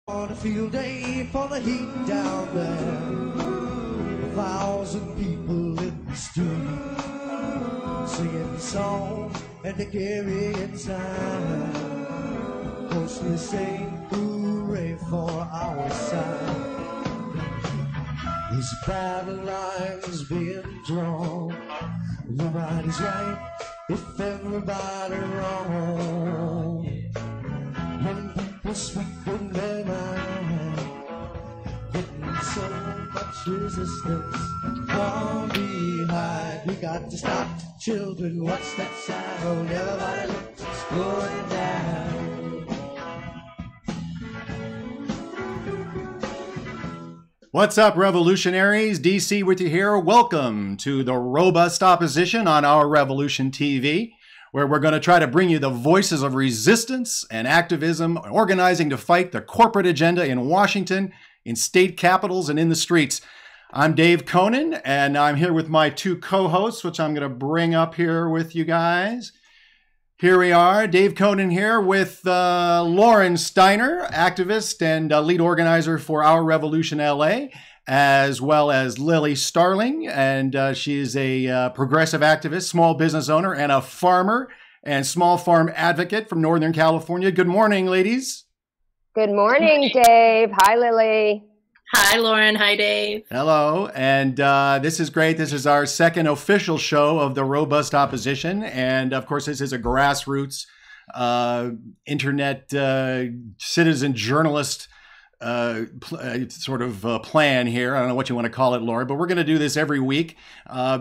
On a field day for the heat down there, 1,000 people in the street singing songs and they carrying signs, mostly saying hooray for our side. These battle lines being drawn, nobody's right if everybody wrong. When people speak with their mind, getting so much resistance from behind. We got to stop, children, what's that sound? Everybody look, it's going down. What's up, revolutionaries? DC with you here. Welcome to the Robust Opposition on Our Revolution TV, where we're going to try to bring you the voices of resistance and activism, organizing to fight the corporate agenda in Washington, in state capitals, and in the streets. I'm Dave Coennen, and I'm here with my two co-hosts, which I'm going to bring up here with you guys. Here we are, Dave Coennen here with Lauren Steiner, activist and lead organizer for Our Revolution LA, as well as Lily Starling, and she's a progressive activist, small business owner, and a farmer and small farm advocate from Northern California. Good morning, ladies. Good morning, Dave. Hi, Lily. Hi, Lauren. Hi, Dave. Hello. And this is great. This is our second official show of the Robust Opposition. And of course, this is a grassroots internet citizen journalist sort of plan here. I don't know what you want to call it, Laura, but we're going to do this every week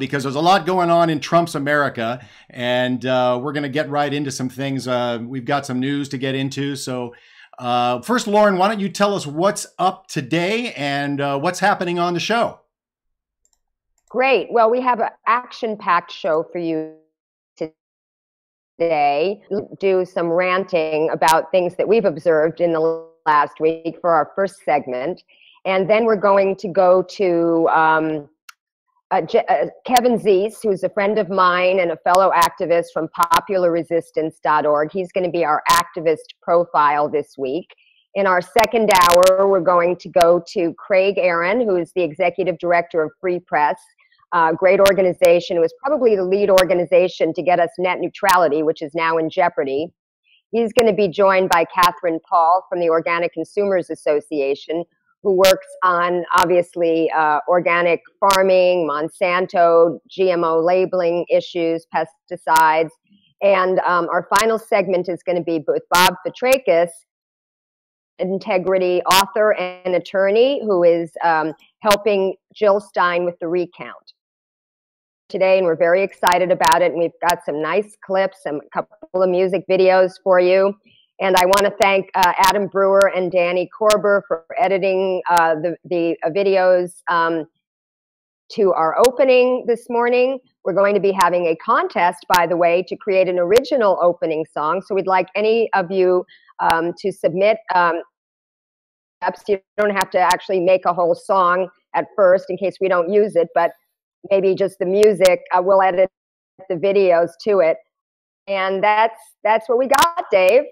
because there's a lot going on in Trump's America. And we're going to get right into some things. We've got some news to get into. So first, Lauren, why don't you tell us what's up today and what's happening on the show? Great. Well, we have an action-packed show for you today. Do some ranting about things that we've observed in the last week for our first segment. And then we're going to go to Kevin Zeese, who's a friend of mine and a fellow activist from popularresistance.org. He's going to be our activist profile this week. In our second hour, we're going to go to Craig Aaron, who is the executive director of Free Press, a great organization. It was probably the lead organization to get us net neutrality, which is now in jeopardy. He's going to be joined by Katherine Paul from the Organic Consumers Association, who works on, obviously, organic farming, Monsanto, GMO labeling issues, pesticides. And our final segment is going to be with Bob Petrakis, integrity author and attorney, who is helping Jill Stein with the recount today, and we're very excited about it. And we've got some nice clips and a couple of music videos for you. And I want to thank Adam Brewer and Danny Korber for editing the videos to our opening this morning. We're going to be having a contest, by the way, to create an original opening song. So we'd like any of you to submit. Perhaps you don't have to actually make a whole song at first in case we don't use it, but maybe just the music. We'll edit the videos to it. And that's what we got, Dave.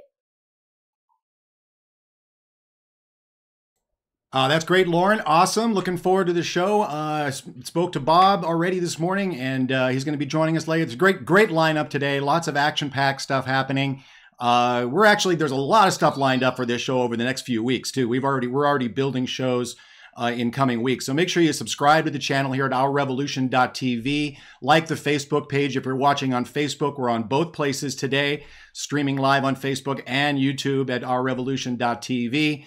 That's great, Lauren. Awesome. Looking forward to the show. Spoke to Bob already this morning, and he's going to be joining us later. It's a great lineup today. Lots of action-packed stuff happening. There's a lot of stuff lined up for this show over the next few weeks too. We're already building shows in coming weeks. So make sure you subscribe to the channel here at ourrevolution.tv. Like the Facebook page. If you're watching on Facebook, we're on both places today, streaming live on Facebook and YouTube at ourrevolution.tv.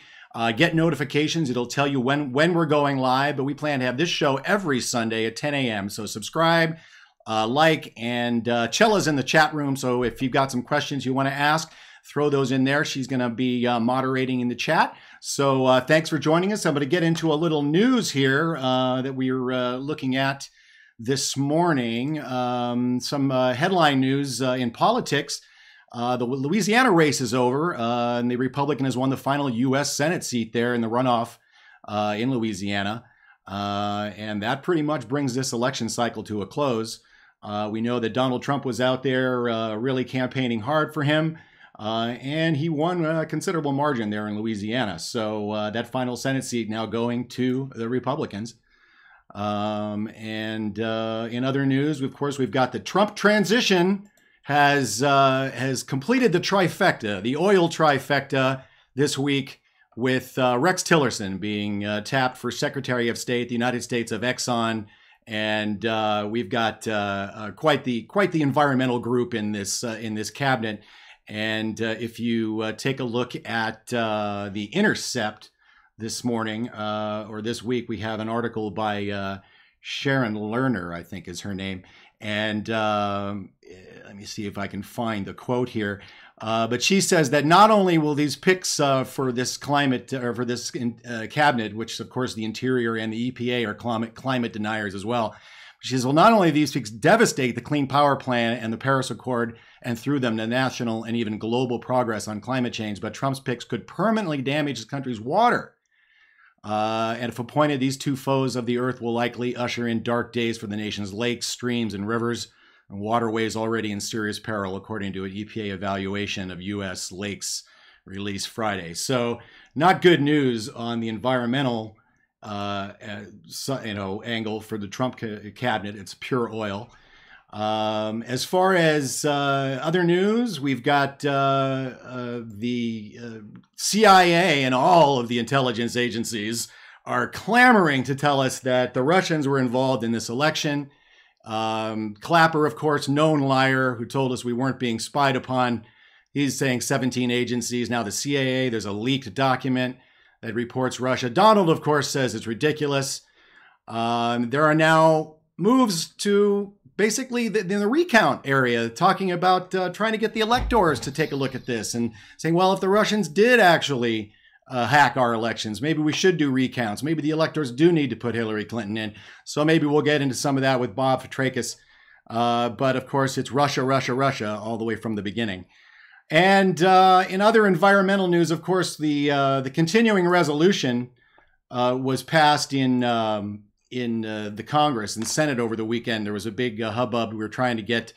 Get notifications. It'll tell you when we're going live, but we plan to have this show every Sunday at 10 a.m. So subscribe, like, and Chella's in the chat room. So if you've got some questions you want to ask, throw those in there. She's going to be moderating in the chat. So thanks for joining us. I'm going to get into a little news here that we're looking at this morning. Some headline news in politics. The Louisiana race is over, and the Republican has won the final U.S. Senate seat there in the runoff in Louisiana. And that pretty much brings this election cycle to a close. We know that Donald Trump was out there really campaigning hard for him. And he won a considerable margin there in Louisiana. So that final Senate seat now going to the Republicans. And in other news, of course, we've got the Trump transition has completed the trifecta, the oil trifecta this week, with Rex Tillerson being tapped for Secretary of State, the United States of Exxon, and we've got quite the environmental group in this cabinet. And if you take a look at The Intercept this morning or this week, we have an article by Sharon Lerner, I think is her name. And let me see if I can find the quote here. But she says that not only will these picks for this climate or for this cabinet, which of course the Interior and the EPA are climate deniers as well. She says, well, not only these picks devastate the Clean Power Plan and the Paris Accord and through them the national and even global progress on climate change, but Trump's picks could permanently damage his country's water. And if appointed, these two foes of the earth will likely usher in dark days for the nation's lakes, streams, and rivers, and waterways already in serious peril, according to an EPA evaluation of U.S. lakes released Friday. So not good news on the environmental angle for the Trump cabinet. It's pure oil. As far as other news, we've got the CIA and all of the intelligence agencies are clamoring to tell us that the Russians were involved in this election. Clapper, of course, known liar, who told us we weren't being spied upon. He's saying 17 agencies. Now the CIA, there's a leaked document that reports Russia. Donald, of course, says it's ridiculous. There are now moves to basically in the recount area, talking about trying to get the electors to take a look at this and saying, well, if the Russians did actually hack our elections, maybe we should do recounts. Maybe the electors do need to put Hillary Clinton in. So maybe we'll get into some of that with Bob Fitrakis. But of course, it's Russia, Russia, Russia all the way from the beginning. And in other environmental news, of course, the continuing resolution was passed in the Congress and Senate over the weekend. There was a big hubbub. We were trying to get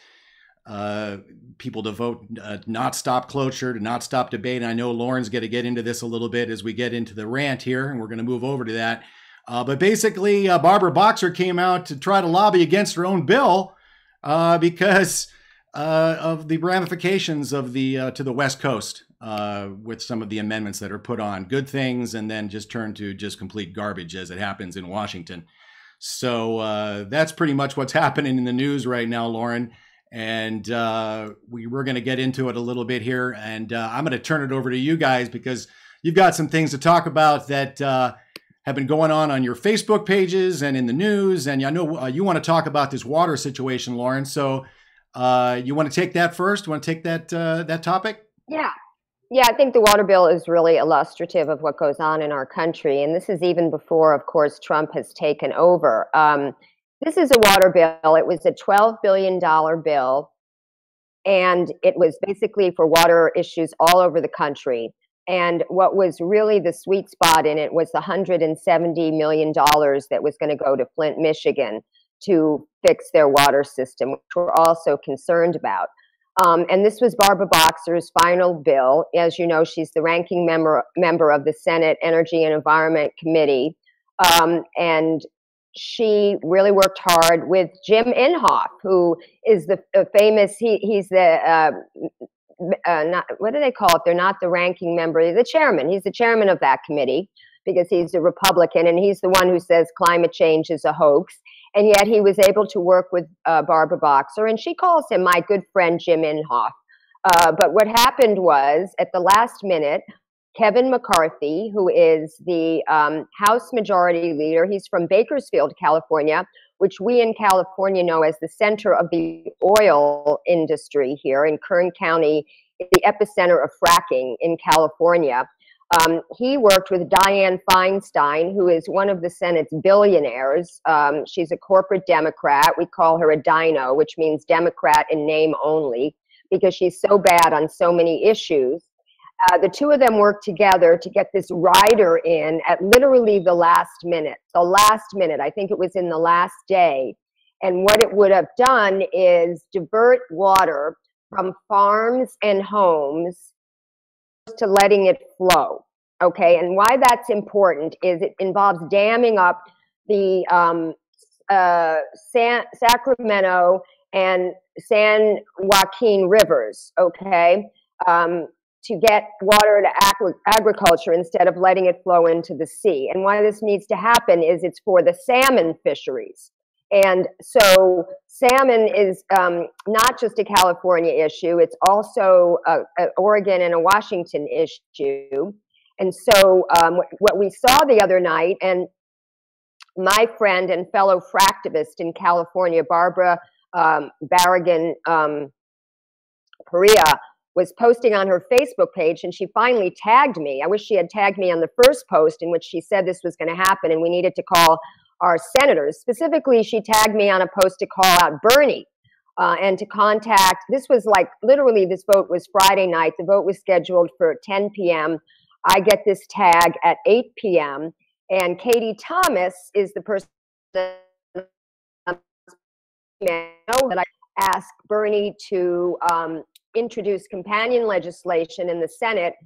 people to vote not stop cloture, to not stop debate. And I know Lauren's going to get into this a little bit as we get into the rant here, and we're going to move over to that. But basically, Barbara Boxer came out to try to lobby against her own bill because of the ramifications of the to the West Coast with some of the amendments that are put on. Good things and then just turn to just complete garbage as it happens in Washington. So that's pretty much what's happening in the news right now, Lauren. And we're going to get into it a little bit here. And I'm going to turn it over to you guys because you've got some things to talk about that have been going on your Facebook pages and in the news. And I know you want to talk about this water situation, Lauren. So you want to take that first? You want to take that topic? Yeah. Yeah, I think the water bill is really illustrative of what goes on in our country. And this is even before, of course, Trump has taken over. This is a water bill. It was a $12 billion bill. And it was basically for water issues all over the country. And what was really the sweet spot in it was the $170 million that was going to go to Flint, Michigan to fix their water system, which we're also concerned about. And this was Barbara Boxer's final bill. As you know, she's the ranking member of the Senate Energy and Environment Committee. And she really worked hard with Jim Inhofe, who is the famous, he's the, not, what do they call it? They're not the ranking member, the chairman. He's the chairman of that committee because he's a Republican, and he's the one who says climate change is a hoax. And yet he was able to work with Barbara Boxer, and she calls him my good friend Jim Inhofe. But what happened was, at the last minute, Kevin McCarthy, who is the House Majority Leader, he's from Bakersfield, California, which we in California know as the center of the oil industry here in Kern County, the epicenter of fracking in California. He worked with Dianne Feinstein, who is one of the Senate's billionaires. She's a corporate Democrat. We call her a dino, which means Democrat in name only, because she's so bad on so many issues. The two of them worked together to get this rider in at literally the last minute. I think it was in the last day. And what it would have done is divert water from farms and homes to letting it flow. Okay, and why that's important is it involves damming up the Sacramento and San Joaquin rivers, okay, to get water to agriculture instead of letting it flow into the sea. And why this needs to happen is it's for the salmon fisheries. And so salmon is not just a California issue, it's also an Oregon and a Washington issue. And so what we saw the other night, and my friend and fellow fractivist in California, Barbara Barragan Perea, was posting on her Facebook page, and she finally tagged me. I wish she had tagged me on the first post in which she said this was going to happen and we needed to call our senators. Specifically, she tagged me on a post to call out Bernie and to contact. This was like literally, this vote was Friday night. The vote was scheduled for 10 p.m. I get this tag at 8 p.m. And Katie Thomas is the person that I asked Bernie to introduce companion legislation in the Senate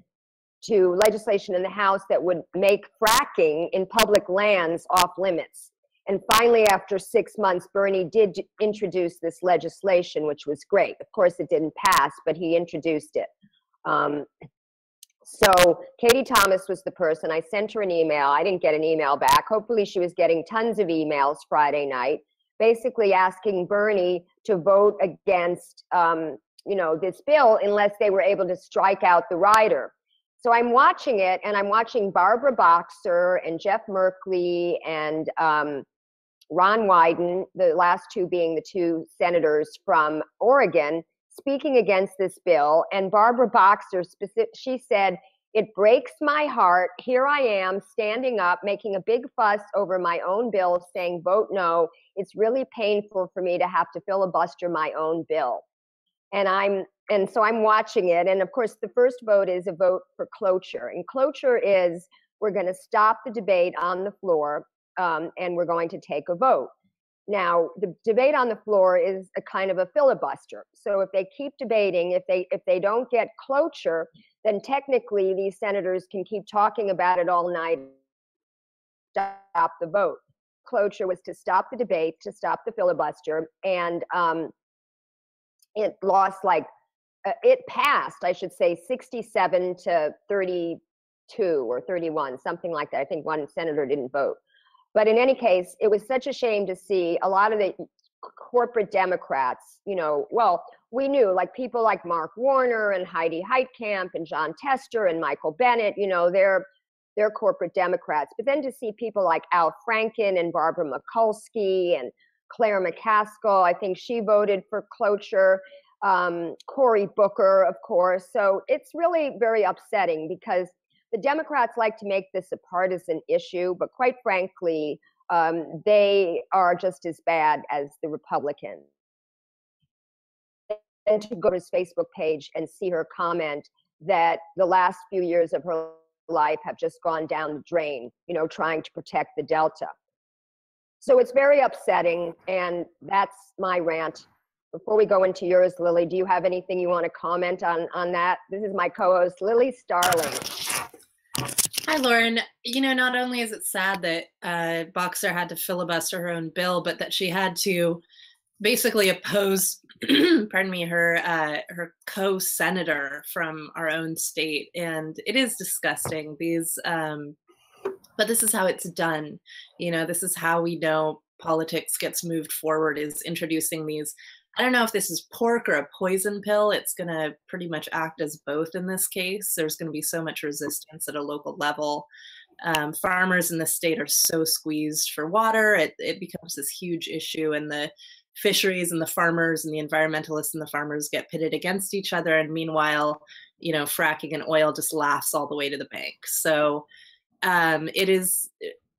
to legislation in the House that would make fracking in public lands off limits. And finally, after 6 months, Bernie did introduce this legislation, which was great. Of course, it didn't pass, but he introduced it. So Katie Thomas was the person. I sent her an email. I didn't get an email back. Hopefully she was getting tons of emails Friday night, basically asking Bernie to vote against this bill unless they were able to strike out the rider. So I'm watching it, and I'm watching Barbara Boxer and Jeff Merkley and Ron Wyden, the last two being the two senators from Oregon, speaking against this bill. And Barbara Boxer, she said, "It breaks my heart. Here I am standing up, making a big fuss over my own bill, saying vote no. It's really painful for me to have to filibuster my own bill." And so I'm watching it. And of course, the first vote is a vote for cloture. And cloture is we're going to stop the debate on the floor and we're going to take a vote. Now, the debate on the floor is a kind of a filibuster. So if they keep debating, if they don't get cloture, then technically these senators can keep talking about it all night, stop the vote. Cloture was to stop the debate, to stop the filibuster, and it lost it passed, I should say, 67 to 32 or 31, something like that. I think one senator didn't vote. But in any case, it was such a shame to see a lot of the corporate Democrats, we knew, like people like Mark Warner and Heidi Heitkamp and John Tester and Michael Bennett, they're corporate Democrats. But then to see people like Al Franken and Barbara Mikulski and Claire McCaskill, I think she voted for cloture, Cory Booker, of course. So it's really very upsetting because the Democrats like to make this a partisan issue, but quite frankly, they are just as bad as the Republicans. And to go to his Facebook page and see her comment that the last few years of her life have just gone down the drain, trying to protect the Delta. So it's very upsetting, and that's my rant. Before we go into yours, Lily, do you have anything you want to comment on that? This is my co-host, Lily Starling. Hi, Lauren. Not only is it sad that Boxer had to filibuster her own bill, but that she had to basically oppose, pardon me, her co-senator from our own state. And it is disgusting. But this is how it's done. This is how we know politics gets moved forward, is introducing these. I don't know if this is pork or a poison pill. It's going to pretty much act as both in this case. There's going to be so much resistance at a local level. Farmers in the state are so squeezed for water. It becomes this huge issue, and the fisheries and the farmers and the environmentalists and the farmers get pitted against each other. And meanwhile, fracking and oil just laughs all the way to the bank. So it is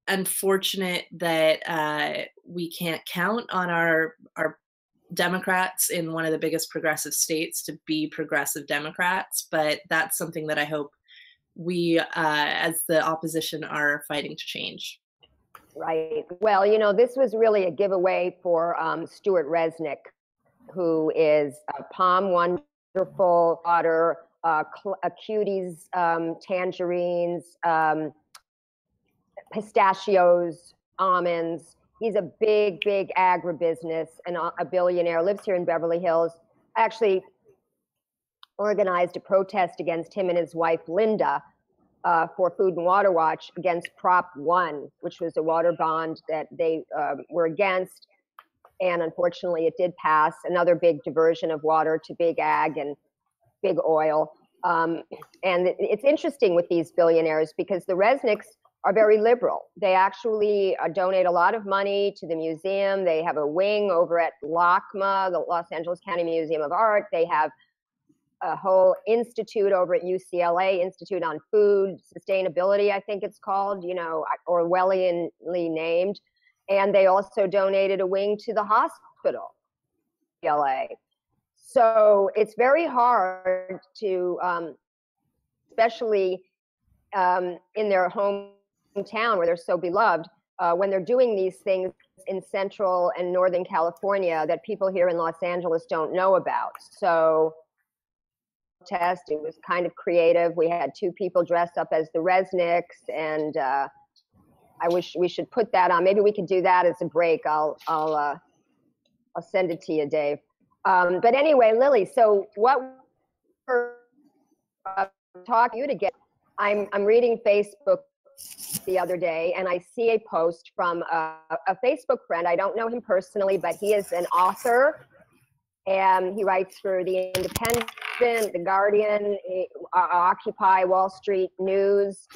unfortunate that we can't count on our Democrats in one of the biggest progressive states to be progressive Democrats, but that's something that I hope we, as the opposition, are fighting to change. Right. Well, this was really a giveaway for Stuart Resnick, who is Palm One wonderful water, cuties, tangerines, pistachios, almonds. He's a big, big agribusiness and a billionaire, lives here in Beverly Hills. Actually organized a protest against him and his wife, Linda, for Food and Water Watch against Prop 1, which was a water bond that they were against. And unfortunately, it did pass. Another big diversion of water to big ag and big oil. And it's interesting with these billionaires because the Resnicks are very liberal. They actually donate a lot of money to the museum. They have a wing over at LACMA, the Los Angeles County Museum of Art. They have a whole institute over at UCLA, Institute on Food Sustainability, I think it's called, you know, Orwellianly named. And they also donated a wing to the hospital, UCLA. So it's very hard to, especially in their hometown where they're so beloved, when they're doing these things in Central and Northern California that people here in Los Angeles don't know about. So it was kind of creative. We had 2 people dress up as the Resnicks, and I wish we should put that on. Maybe we could do that as a break. I'll send it to you, Dave. But anyway, Lily, so what we're talking you to get, I'm reading Facebook the other day, and I see a post from a Facebook friend. I don't know him personally, but he is an author, and he writes for The Independent, The Guardian, Occupy Wall Street News.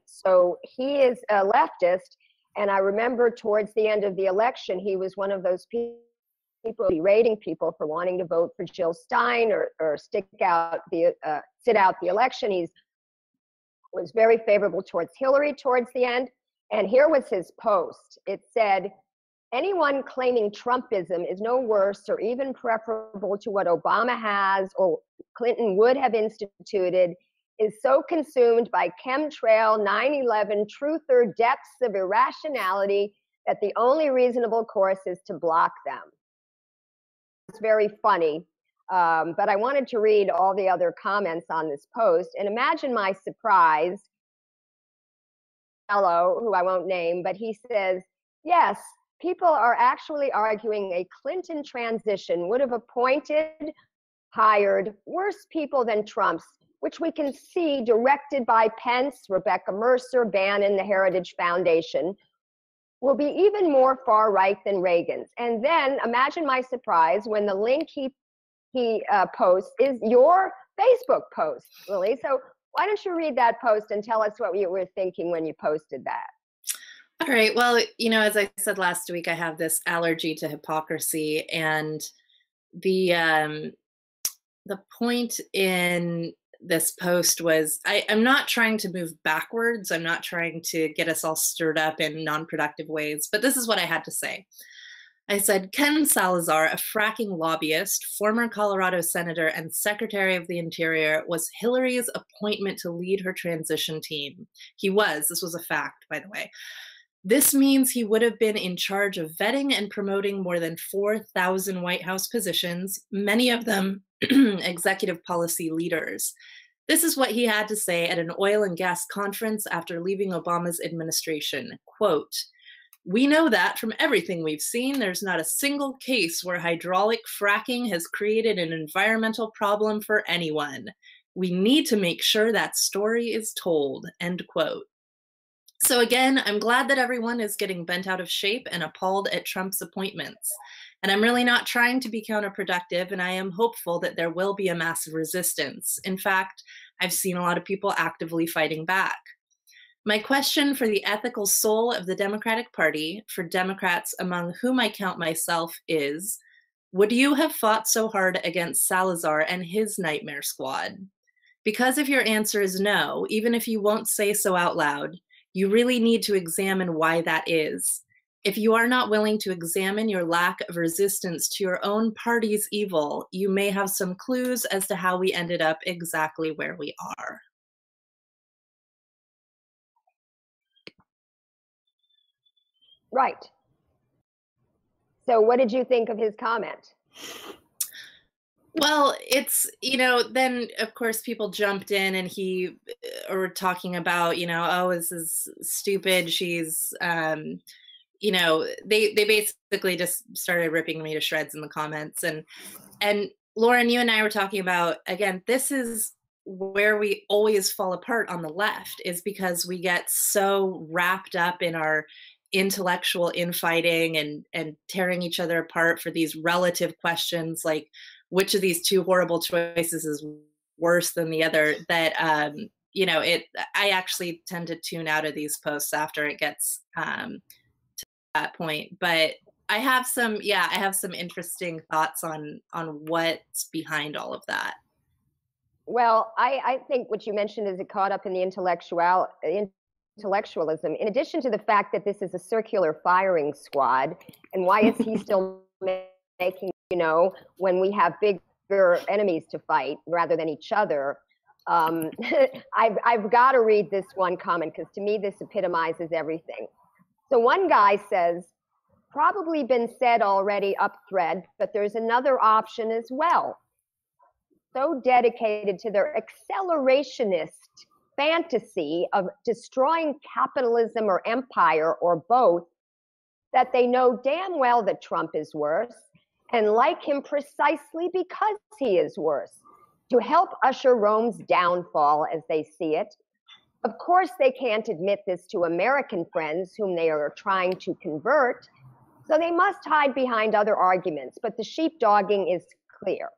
So he is a leftist, and I remember towards the end of the election, he was one of those people berating people for wanting to vote for Jill Steiner or sit out the election. He was very favorable towards Hillary towards the end. And here was his post. It said, anyone claiming Trumpism is no worse or even preferable to what Obama has or Clinton would have instituted is so consumed by chemtrail, 9/11, truther depths of irrationality that the only reasonable course is to block them. It's very funny, but I wanted to read all the other comments on this post, and imagine my surprise, fellow who I won't name, but he says, yes, people are actually arguing a Clinton transition would have hired worse people than Trump's, which we can see directed by Pence, Rebecca Mercer, Bannon, the Heritage Foundation, will be even more far right than Reagan's. And then imagine my surprise when the link he posts is your Facebook post, Lily. So why don't you read that post and tell us what you were thinking when you posted that? All right. Well, you know, as I said last week, I have this allergy to hypocrisy, and the point in this post was I'm not trying to move backwards. I'm not trying to get us all stirred up in non-productive ways, but this is what I had to say. I said, Ken Salazar, a fracking lobbyist, former Colorado senator, and Secretary of the Interior, was Hillary's appointment to lead her transition team. This was a fact, by the way. This means he would have been in charge of vetting and promoting more than 4,000 White House positions, many of them executive policy leaders. This is what he had to say at an oil and gas conference after leaving Obama's administration. Quote, we know that from everything we've seen, there's not a single case where hydraulic fracking has created an environmental problem for anyone. We need to make sure that story is told, end quote. So again, I'm glad that everyone is getting bent out of shape and appalled at Trump's appointments. And I'm really not trying to be counterproductive, and I am hopeful that there will be a massive resistance. In fact, I've seen a lot of people actively fighting back. My question for the ethical soul of the Democratic Party, for Democrats among whom I count myself, is, would you have fought so hard against Salazar and his nightmare squad? Because if your answer is no, even if you won't say so out loud, you really need to examine why that is. If you are not willing to examine your lack of resistance to your own party's evil, you may have some clues as to how we ended up exactly where we are. Right. So what did you think of his comment? Well, it's, then of course people jumped in and or talking about, oh, this is stupid. She's, they basically just started ripping me to shreds in the comments. And Lauren, you and I were talking about, again, this is where we always fall apart on the left, is because we get so wrapped up in our intellectual infighting and tearing each other apart for these relative questions, like which of these two horrible choices is worse than the other, that I actually tend to tune out of these posts after it gets to that point. But I have some interesting thoughts on what's behind all of that. Well, I think what you mentioned is it caught up in the intellectualism, in addition to the fact that this is a circular firing squad. And why is he still making, when we have bigger enemies to fight rather than each other? I've got to read this one comment, because to me this epitomizes everything. So one guy says, probably been said already up thread, but there's another option as well. So dedicated to their accelerationist fantasy of destroying capitalism or empire or both, that they know damn well that Trump is worse and like him precisely because he is worse, to help usher Rome's downfall as they see it. Of course, they can't admit this to American friends whom they are trying to convert, so they must hide behind other arguments, but the sheepdogging is clear.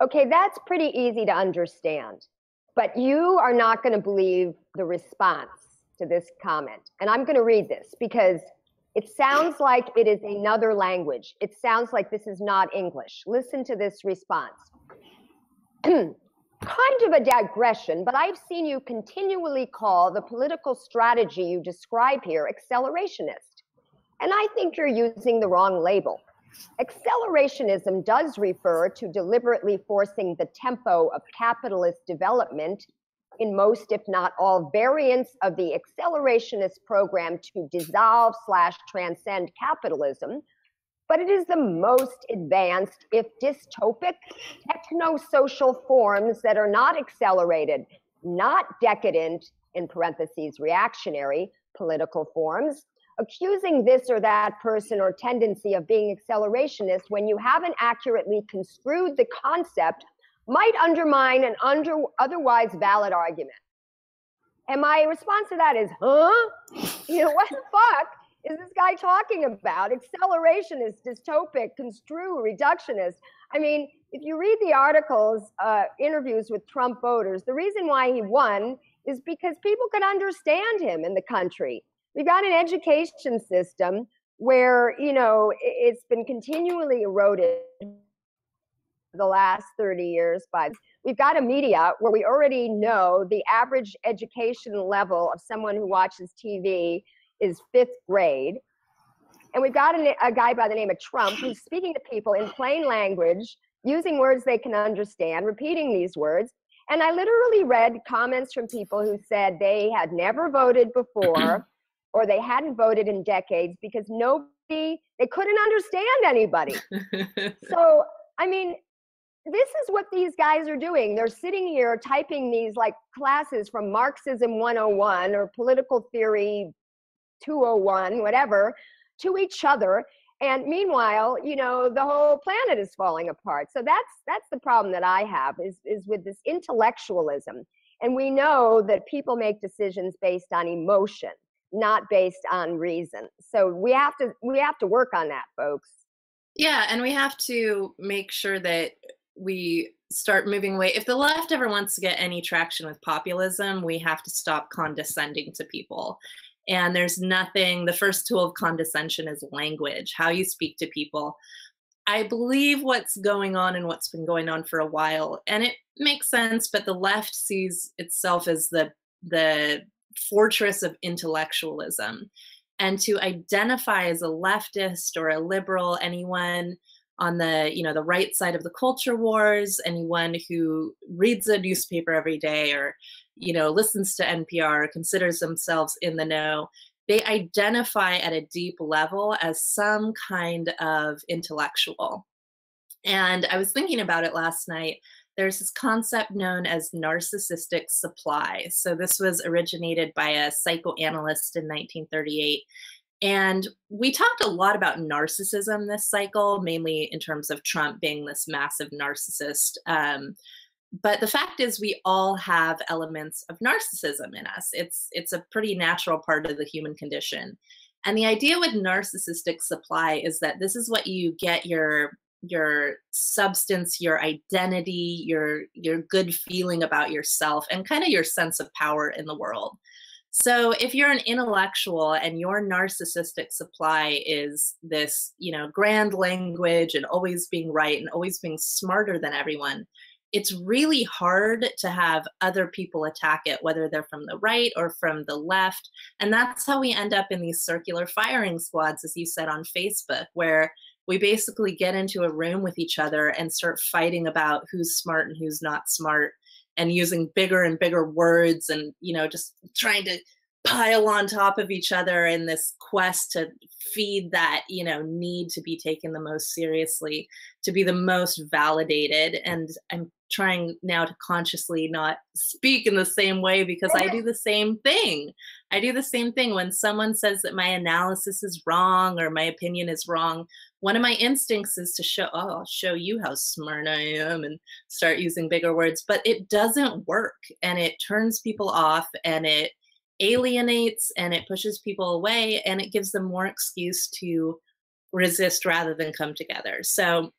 Okay, that's pretty easy to understand, but you are not going to believe the response to this comment. And I'm going to read this because it sounds like it is another language. It sounds like this is not English. Listen to this response. Kind of a digression, but I've seen you continually call the political strategy you describe here accelerationist. And I think you're using the wrong label. Accelerationism does refer to deliberately forcing the tempo of capitalist development in most, if not all, variants of the accelerationist program to dissolve/transcend capitalism. But it is the most advanced, if dystopic, techno-social forms that are not accelerated, not decadent, in parentheses, reactionary, political forms. Accusing this or that person or tendency of being accelerationist when you haven't accurately construed the concept might undermine an otherwise valid argument. And my response to that is, huh? What the fuck is this guy talking about? Accelerationist, dystopic, construe, reductionist. I mean, if you read the articles, interviews with Trump voters, the reason why he won is because people could understand him in the country. We've got an education system where, it's been continually eroded the last 30 years. But we've got a media where we already know the average education level of someone who watches TV is 5th grade. And we've got a guy by the name of Trump who's speaking to people in plain language, using words they can understand, repeating these words. And I literally read comments from people who said they had never voted before, or they hadn't voted in decades because they couldn't understand anybody. So, I mean, this is what these guys are doing. They're sitting here typing these like classes from Marxism 101 or political theory 201, whatever, to each other. And meanwhile, the whole planet is falling apart. So that's the problem that I have is with this intellectualism. And we know that people make decisions based on emotion, not based on reason. So we have to work on that, folks. Yeah, and we have to make sure that we start moving away. If the left ever wants to get any traction with populism, we have to stop condescending to people. And there's nothing, the first tool of condescension is language, how you speak to people. I believe what's going on and what's been going on for a while, and it makes sense, but the left sees itself as the fortress of intellectualism. And to identify as a leftist or a liberal, anyone on the right side of the culture wars, anyone who reads a newspaper every day or listens to NPR or considers themselves in the know, they identify at a deep level as some kind of intellectual. And I was thinking about it last night. There's this concept known as narcissistic supply. So this was originated by a psychoanalyst in 1938. And we talked a lot about narcissism this cycle, mainly in terms of Trump being this massive narcissist. But the fact is, we all have elements of narcissism in us. It's a pretty natural part of the human condition. And the idea with narcissistic supply is that this is what you get your substance, your identity, your good feeling about yourself, and kind of your sense of power in the world. So if you're an intellectual and your narcissistic supply is this, grand language and always being right and always being smarter than everyone, it's really hard to have other people attack it, whether they're from the right or from the left. And that's how we end up in these circular firing squads, as you said on Facebook, where we basically get into a room with each other and start fighting about who's smart and who's not smart, and using bigger and bigger words and, just trying to pile on top of each other in this quest to feed that, need to be taken the most seriously, to be the most validated. And I'm trying now to consciously not speak in the same way, because I do the same thing. I do the same thing when someone says that my analysis is wrong or my opinion is wrong. One of my instincts is to I'll show you how smart I am, and start using bigger words, but it doesn't work, and it turns people off, and it alienates, and it pushes people away, and it gives them more excuse to resist rather than come together. So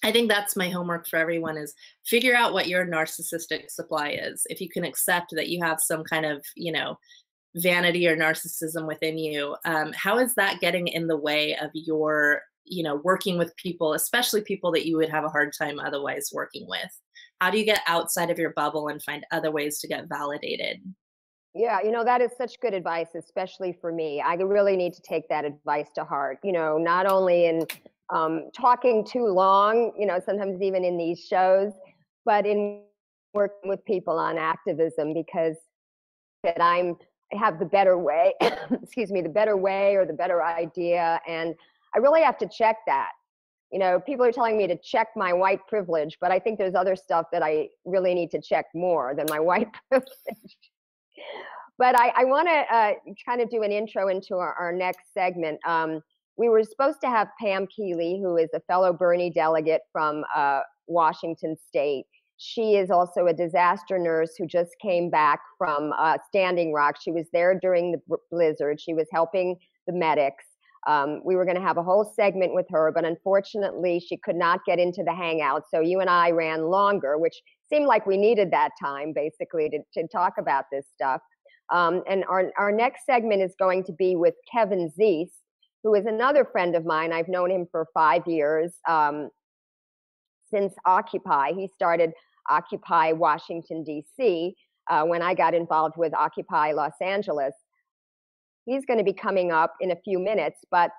I think that's my homework for everyone, is figure out what your narcissistic supply is. If you can accept that you have some kind of, vanity or narcissism within you, how is that getting in the way of your, working with people, especially people that you would have a hard time otherwise working with? How do you get outside of your bubble and find other ways to get validated? Yeah, that is such good advice, especially for me. I really need to take that advice to heart, not only in talking too long, sometimes even in these shows, but in working with people on activism, because that I have the better way, excuse me, the better way or the better idea. And I really have to check that. People are telling me to check my white privilege, but I think there's other stuff that I really need to check more than my white privilege. But I want to kind of do an intro into our next segment. We were supposed to have Pam Keeley, who is a fellow Bernie delegate from Washington State. She is also a disaster nurse who just came back from Standing Rock. She was there during the blizzard. She was helping the medics. We were going to have a whole segment with her, but unfortunately she could not get into the hangout. So you and I ran longer, which seemed like we needed that time basically to talk about this stuff. And our next segment is going to be with Kevin Zeese, who is another friend of mine. I've known him for 5 years, since Occupy. He started Occupy Washington, D.C. When I got involved with Occupy Los Angeles. He's going to be coming up in a few minutes, but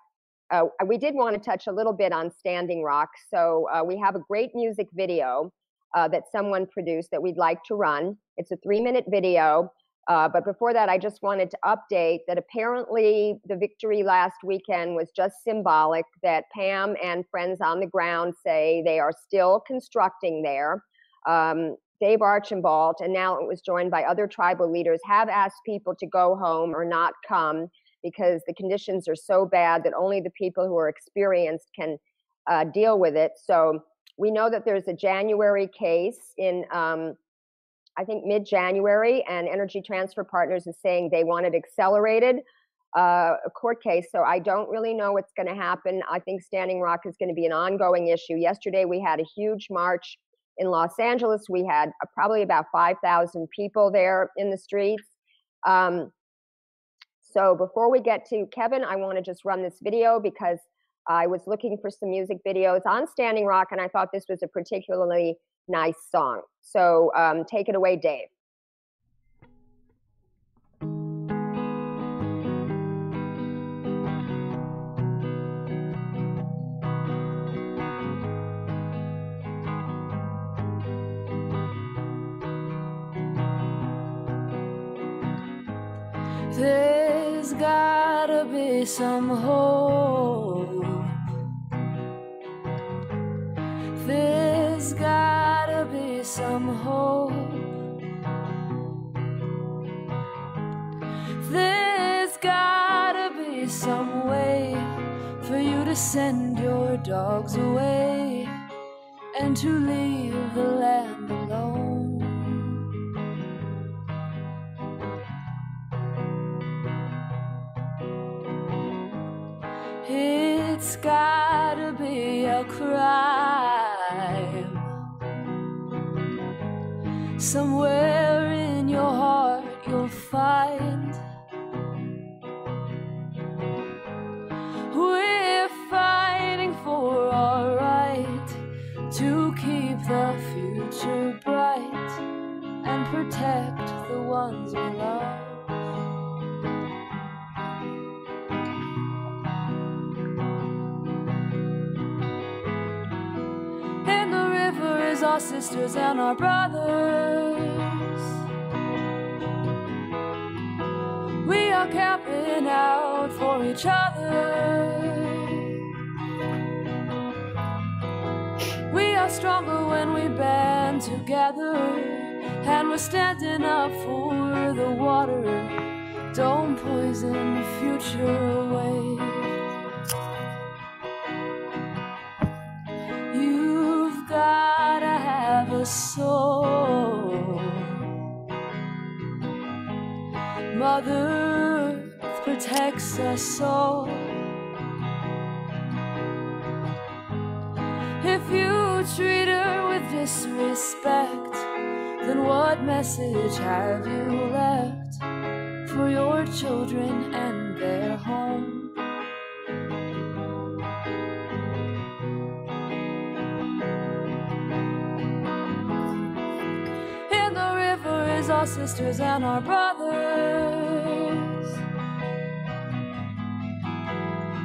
we did want to touch a little bit on Standing Rock. So we have a great music video that someone produced that we'd like to run. It's a 3-minute video. But before that, I just wanted to update that apparently the victory last weekend was just symbolic, that Pam and friends on the ground say they are still constructing there. Dave Archambault, and now it was joined by other tribal leaders, have asked people to go home or not come because the conditions are so bad that only the people who are experienced can deal with it. So we know that there's a January case in I think mid-January, and Energy Transfer Partners is saying they want it accelerated, a court case. So I don't really know what's going to happen. I think Standing Rock is going to be an ongoing issue. Yesterday we had a huge march in Los Angeles. We had probably about 5,000 people there in the streets. So before we get to Kevin, I want to just run this video because I was looking for some music videos on Standing Rock, and I thought this was a particularly nice song. So take it away, Dave. There's gotta be some hope. some hope. There's gotta be some way for you to send your dogs away and to leave the land alone. It's gotta be a crime somewhere in your heart you'll find. We're fighting for our right to keep the future bright and protect the ones we love. In the river is our sisters and our brothers. We are camping out for each other. We are stronger when we band together, and we're standing up for the water. Don't poison the future away. You've gotta have a soul. Mother Earth protects us all. If you treat her with disrespect, then what message have you left for your children and their home? In the river is our sisters and our brothers.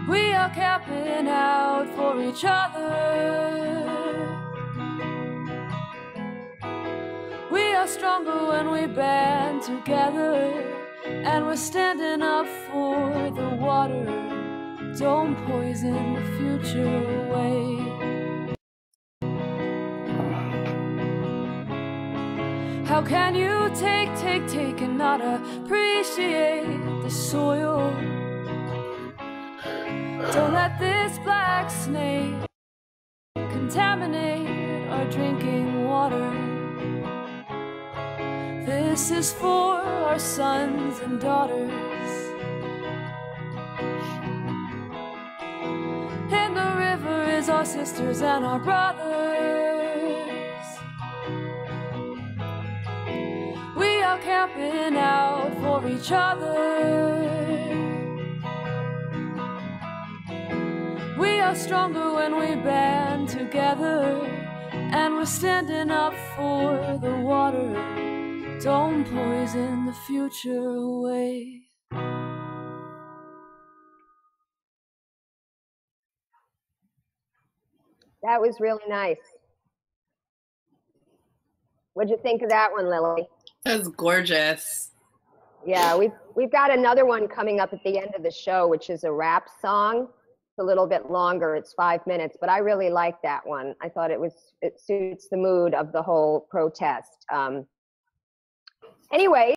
We are camping out for each other. We are stronger when we band together, and we're standing up for the water. Don't poison the future away. How can you take and not appreciate the soil? Don't let this black snake contaminate our drinking water. This is for our sons and daughters. In the river is our sisters and our brothers. We are camping out for each other. We are stronger when we band together, and we're standing up for the water. Don't poison the future away. That was really nice. What'd you think of that one, Lily? That was gorgeous. Yeah, we've got another one coming up at the end of the show, which is a rap song. It's a little bit longer. It's 5 minutes, but I really like that one. I thought it suits the mood of the whole protest. Anyway.